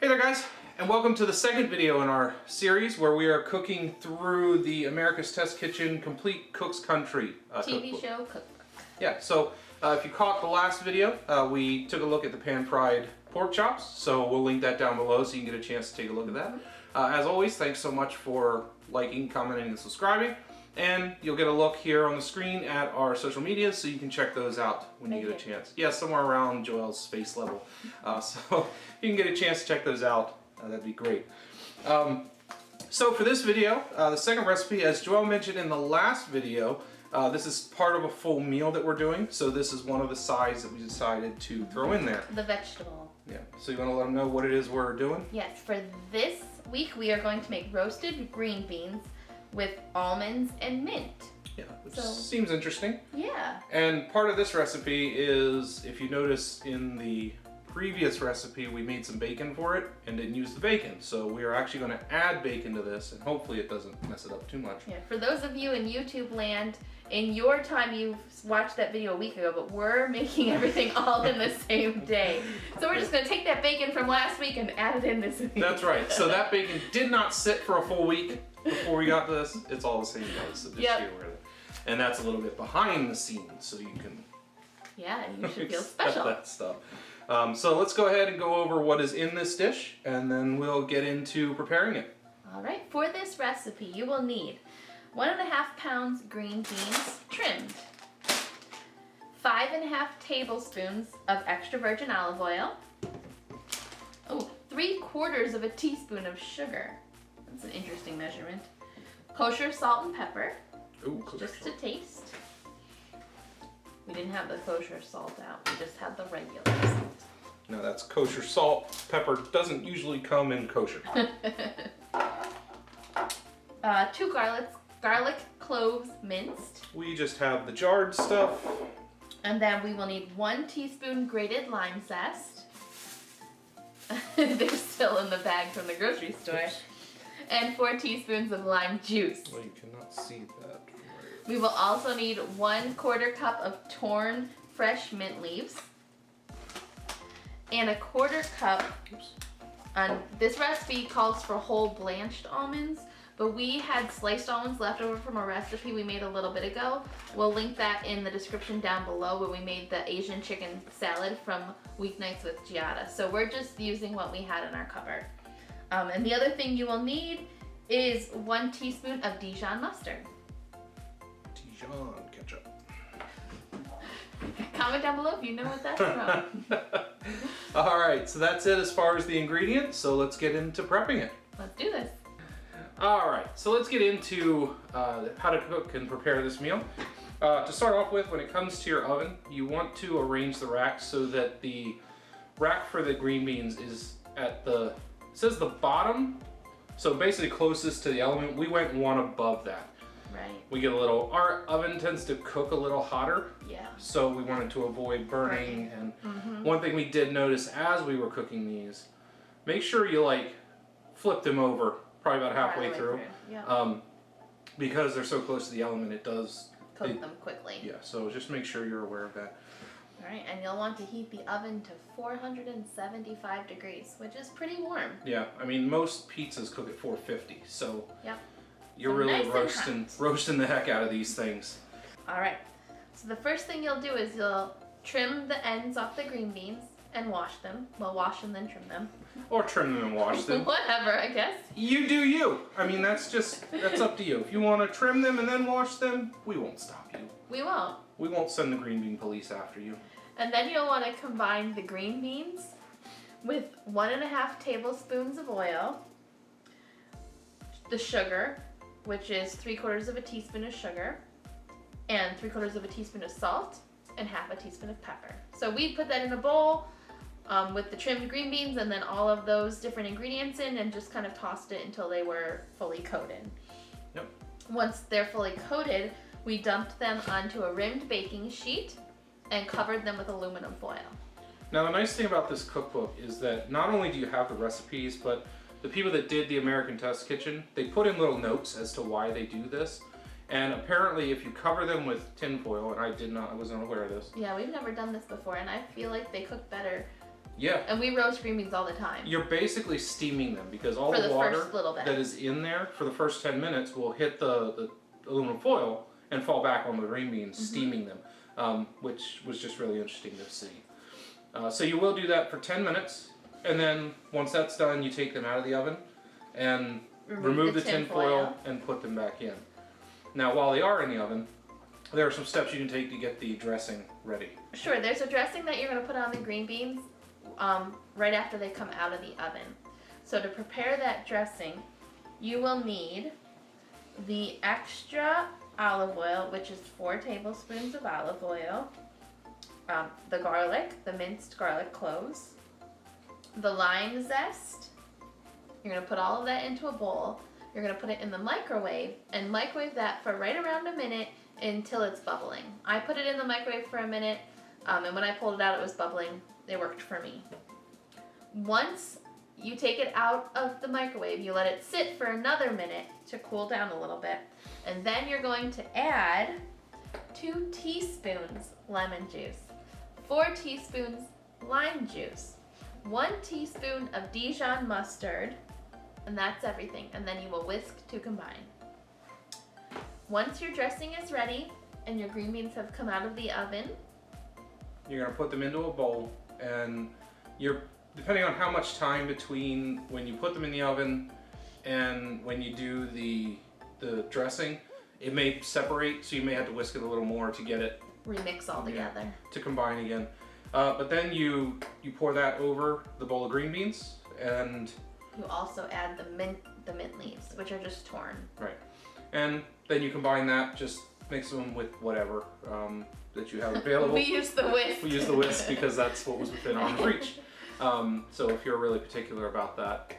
Hey there guys, and welcome to the second video in our series where we are cooking through the America's Test Kitchen Complete Cook's Country TV cookbook. show cookbook. Yeah, so if you caught the last video, we took a look at the pan-fried pork chops, so we'll link that down below so you can get a chance to take a look at that. As always, thanks so much for liking, commenting, and subscribing. And you'll get a look here on the screen at our social medias, so you can check those out when you get a chance. Yeah, somewhere around Joelle's face level. So if you can get a chance to check those out, that'd be great. So for this video, the second recipe, as Joelle mentioned in the last video, this is part of a full meal that we're doing. So this is one of the sides that we decided to throw in there. The vegetable. Yeah, so you want to let them know what it is we're doing? Yes, for this week we are going to make roasted green beans with almonds and mint. Yeah, which seems interesting. Yeah. And part of this recipe is, if you notice in the previous recipe, we made some bacon for it and didn't use the bacon. So we are actually going to add bacon to this, and hopefully it doesn't mess it up too much. Yeah, for those of you in YouTube land, in your time you've watched that video a week ago, but we're making everything all in the same day. So we're just going to take that bacon from last week and add it in this week. That's right. So that bacon did not sit for a full week before we got to this. It's all the same day. So just here with it. And that's a little bit behind the scenes, so you can you should feel expect special. that stuff. So let's go ahead and go over what is in this dish, and then we'll get into preparing it. All right, for this recipe, you will need 1.5 pounds green beans trimmed, 5.5 tablespoons of extra virgin olive oil, 3/4 of a teaspoon of sugar. That's an interesting measurement. Kosher salt and pepper, just to taste. We didn't have the kosher salt out, we just had the regular salt. No, that's kosher salt. Pepper doesn't usually come in kosher. 2 garlic cloves minced. We just have the jarred stuff. And then we will need 1 teaspoon grated lime zest. They're still in the bag from the grocery store. Oops. And 4 teaspoons of lime juice. Well, you cannot see that. We will also need 1/4 cup of torn fresh mint leaves. And 1/4 cup, this recipe calls for whole blanched almonds, but we had sliced almonds left over from a recipe we made a little bit ago. We'll link that in the description down below, where we made the Asian chicken salad from Weeknights with Giada. So we're just using what we had in our cupboard. And the other thing you will need is 1 teaspoon of Dijon mustard. Dijon ketchup. Comment down below if you know what that's from. All right, so that's it as far as the ingredients. So let's get into prepping it. Let's do this. All right, so let's get into how to cook and prepare this meal. To start off with, when it comes to your oven, you want to arrange the rack so that the rack for the green beans is at it says the bottom, so basically closest to the element. We went one above that. Right. We get our oven tends to cook a little hotter. Yeah. So we wanted to avoid burning. And one thing we did notice as we were cooking these, make sure you flip them over probably about halfway through. Yeah. Because they're so close to the element, it does cook them quickly. Yeah, so just make sure you're aware of that. All right, and you'll want to heat the oven to 475 degrees, which is pretty warm. Yeah, I mean most pizzas cook at 450, so you're so really nice roasting the heck out of these things. All right, so the first thing you'll do is you'll trim the ends off the green beans and wash them. Well, wash and then trim them. Or trim them and wash them. Whatever, I guess. You do you. I mean, that's up to you. If you want to trim them and then wash them, we won't stop you. We won't. We won't send the green bean police after you. And then you'll want to combine the green beans with 1.5 tablespoons of oil, the sugar, which is 3/4 of a teaspoon of sugar, and 3/4 of a teaspoon of salt, and 1/2 teaspoon of pepper. So we put that in a bowl with the trimmed green beans and then all of those different ingredients in, and just kind of tossed it until they were fully coated. Yep. Once they're fully coated, we dumped them onto a rimmed baking sheet and covered them with aluminum foil. Now the nice thing about this cookbook is that not only do you have the recipes, but the people that did the American Test Kitchen, they put in little notes as to why they do this. And apparently if you cover them with tin foil, and I wasn't aware of this. Yeah, we've never done this before, and I feel like they cook better Yeah. And we roast green beans all the time. You're basically steaming them because all For the the water first little bit. that is in there for the first 10 minutes will hit the aluminum foil and fall back on the green beans, steaming them, which was just really interesting to see. So you will do that for 10 minutes, and then once that's done, you take them out of the oven and remove the tin foil and put them back in. Now, while they are in the oven, there are some steps you can take to get the dressing ready. Sure, there's a dressing that you're going to put on the green beans right after they come out of the oven. So to prepare that dressing, you will need the extra olive oil, which is 4 tablespoons of olive oil, the garlic, the minced garlic cloves, the lime zest. You're going to put all of that into a bowl. You're going to put it in the microwave and microwave that for right around a minute until it's bubbling. I put it in the microwave for a minute, and when I pulled it out, it was bubbling. It worked for me. Once you take it out of the microwave, you let it sit for another minute to cool down a little bit, and then you're going to add 2 teaspoons lemon juice, 4 teaspoons lime juice, 1 teaspoon of Dijon mustard, and that's everything. And then you will whisk to combine. Once your dressing is ready and your green beans have come out of the oven, you're going to put them into a bowl, and depending on how much time between when you put them in the oven and when you do the dressing, it may separate, so you may have to whisk it a little more to get it remix all together to combine again. But then you pour that over the bowl of green beans, and you also add the mint leaves, which are just torn. Right, and then you combine that. Just mix them with whatever that you have available. We use the whisk. We use the whisk because that's what was within arm's reach. So if you're really particular about that,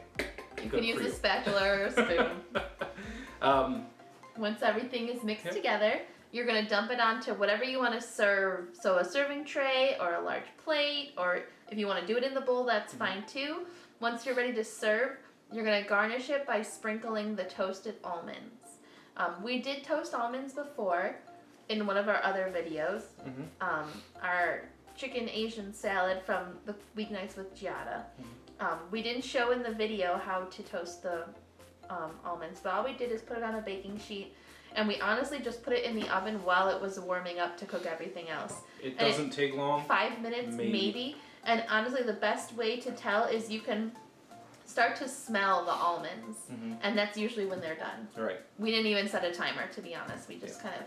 you can use a spatula or a spoon. Once everything is mixed together, you're going to dump it onto whatever you want to serve. So a serving tray or a large plate, or if you want to do it in the bowl, that's fine too. Once you're ready to serve, you're going to garnish it by sprinkling the toasted almonds. We did toast almonds before in one of our other videos. Our chicken Asian salad from the weeknights with Giada. We didn't show in the video how to toast the almonds, but all we did is put it on a baking sheet, and we honestly just put it in the oven while it was warming up to cook everything else. It doesn't take long. 5 minutes maybe. And honestly, the best way to tell is you can start to smell the almonds, and that's usually when they're done. Right. We didn't even set a timer, to be honest. We just kind of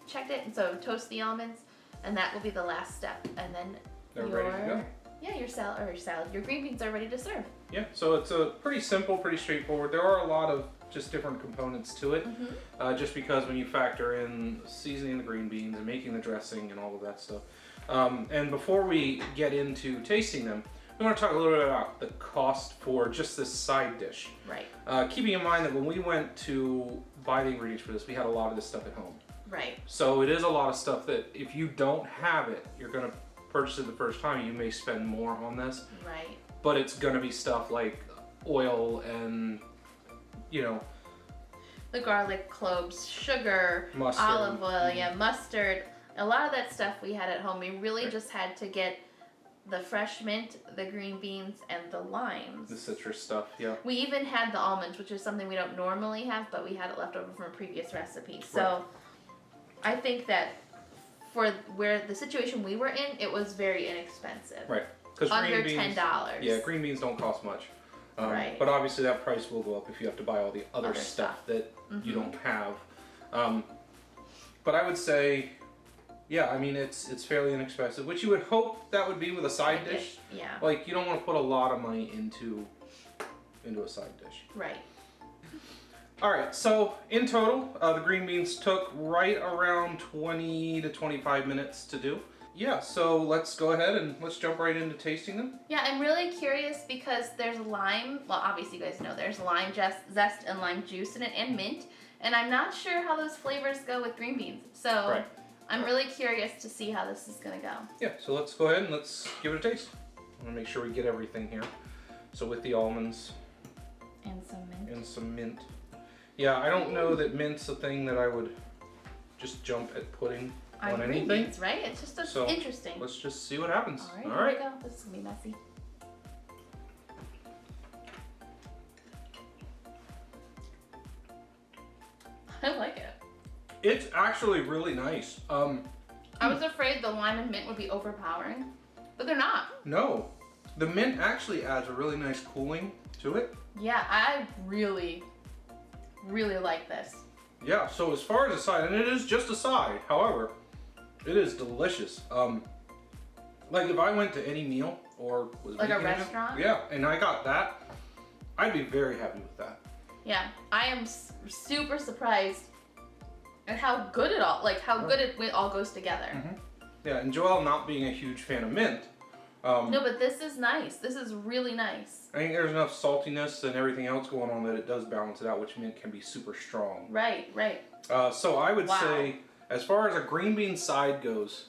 checked it, and so toast the almonds, and that will be the last step, and then they're ready to go. Yeah, your salad. Your green beans are ready to serve. Yeah, so it's a pretty simple, pretty straightforward. There are a lot of just different components to it, just because when you factor in seasoning the green beans and making the dressing and all of that stuff. And before we get into tasting them, we want to talk a little bit about the cost for just this side dish. Right. Keeping in mind that when we went to buy the ingredients for this, we had a lot of this stuff at home. Right. So it is a lot of stuff that if you don't have it, you're going to purchase it the first time, you may spend more on this. Right. But it's going to be stuff like oil and, the garlic cloves, sugar, mustard, olive oil, mustard. A lot of that stuff we had at home. We really just had to get the fresh mint, the green beans, and the limes. The citrus stuff, yeah. We even had the almonds, which is something we don't normally have, but we had it left over from a previous recipe. So I think that for where the situation we were in, it was very inexpensive. Right. Because under $10. Yeah, green beans don't cost much. Right. But obviously that price will go up if you have to buy all the other stuff that you don't have. But I would say, yeah, I mean, it's fairly inexpensive, which you would hope that would be with a side dish. Yeah. Like, you don't want to put a lot of money into a side dish. Right. All right, so in total, the green beans took right around 20 to 25 minutes to do. Yeah, so let's go ahead and let's jump right into tasting them. Yeah, I'm really curious because there's lime. Well, obviously you guys know there's lime zest and lime juice in it and mint. And I'm not sure how those flavors go with green beans. So I'm really curious to see how this is going to go. Yeah, so let's go ahead and let's give it a taste. I'm going to make sure we get everything here. So with the almonds. And some mint. Yeah, I don't know that mint's a thing that I would just jump at putting on anything. Beans, right? It's just interesting. Let's just see what happens. All right, here we go. This is going to be messy. It's actually really nice. I was afraid the lime and mint would be overpowering, but they're not. No, the mint actually adds a really nice cooling to it. Yeah, I really, really like this. Yeah, so as far as a side, and it is just a side, however, it is delicious. Like if I went to any meal or was Like a making restaurant? yeah, and I got that, I'd be very happy with that. Yeah, I am super surprised at how good it all, good it all goes together. Mm-hmm. Yeah, and Joelle not being a huge fan of mint. No, but this is nice. This is really nice. I think there's enough saltiness and everything else going on that it does balance it out, which mint can be super strong. Right, right. So I would say, as far as a green bean side goes,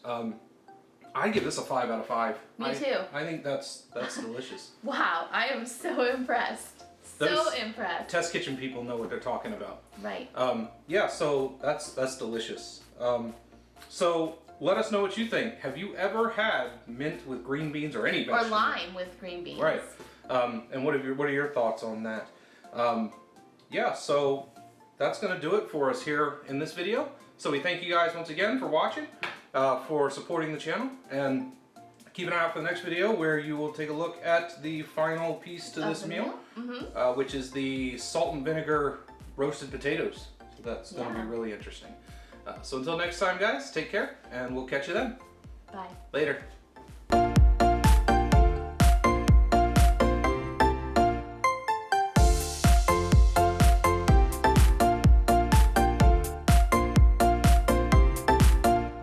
I give this a 5 out of 5. Me too. I think that's delicious. Wow, I am so impressed. So impressed. Test kitchen people know what they're talking about. Right. Yeah, so that's delicious. So let us know what you think. Have you ever had mint with green beans or any vegetable? Or lime with green beans. Right. And what are your thoughts on that? Yeah, so that's going to do it for us here in this video. So we thank you guys once again for watching, for supporting the channel, and keep an eye out for the next video where you will take a look at the final piece to this meal, which is the salt and vinegar roasted potatoes. So that's going to be really interesting. So until next time, guys, take care, and we'll catch you then. Bye. Later.